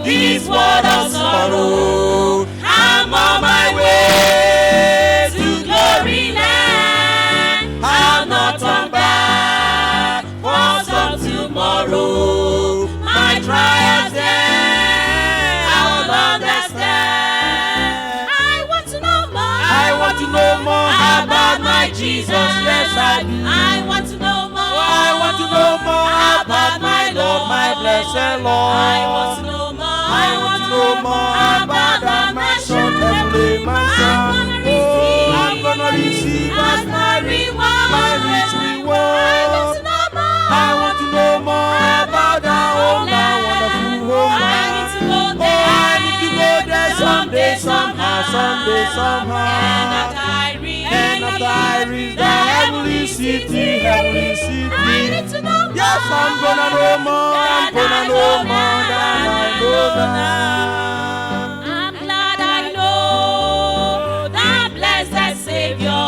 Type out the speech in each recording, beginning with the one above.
this world of sorrow. I'm on my way to glory land. I'll not turn back for some tomorrow. My trials there, I'll understand. I want to know more. I want to know more about my Jesus. Yes, I do. I want to know more. I want to know more about my Lord, my blessed Lord. I want to know more. I want to know more about that mansion, heavenly mansion. Oh, I'm gonna receive as my reward, my rich reward. I want to know more. I want to know more about that home, that wonderful home. I need to go Oh, there. I need to go there someday, somehow, someday, somehow. And after I reach the heavenly city, heavenly city. I need to know more. Yes, I'm gonna know more. I'm gonna know more than I know now. I'm glad I know that blessed Savior,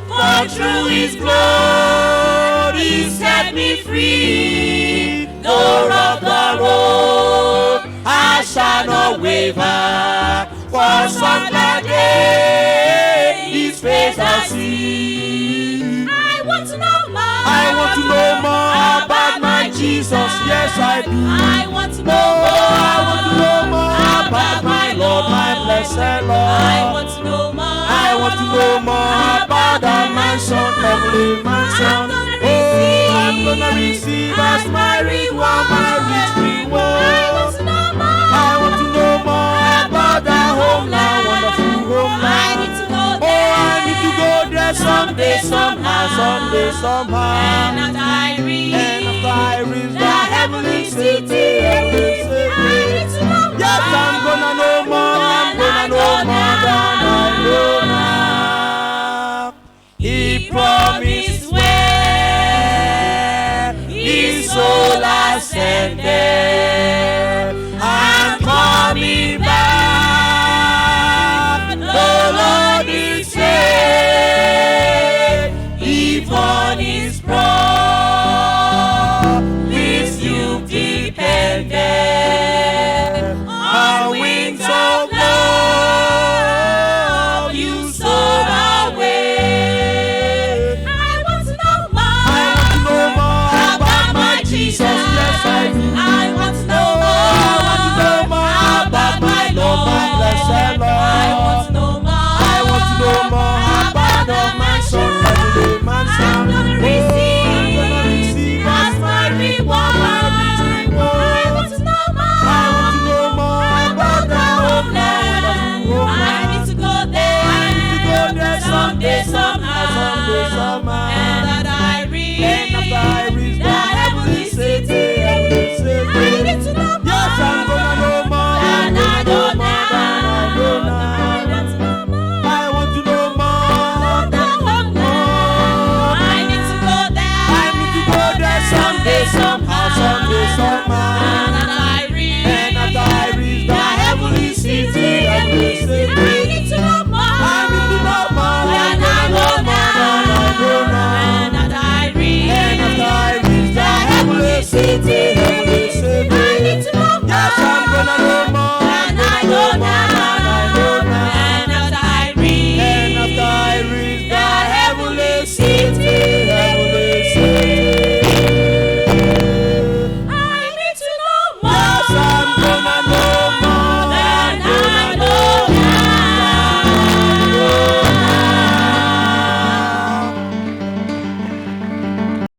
for through His blood He set me free. Door of the road, I shall not waver. For some glad day, His face I see. I want to know more. I want to know more about my Jesus. Yes, I do. I want to know Oh, more. I want to know more about my Lord, my blessed Lord. I want to know more. I want to know more about that mansion, heavenly mansion. Oh, I'm gonna receive as my reward, my rich reward. I want to know more. I want to know more about that homeland, wonderful homeland. I need to go Oh, there. I need to go there someday, somehow, someday, And somehow. after I reach And after I reach the heavenly city, heavenly city.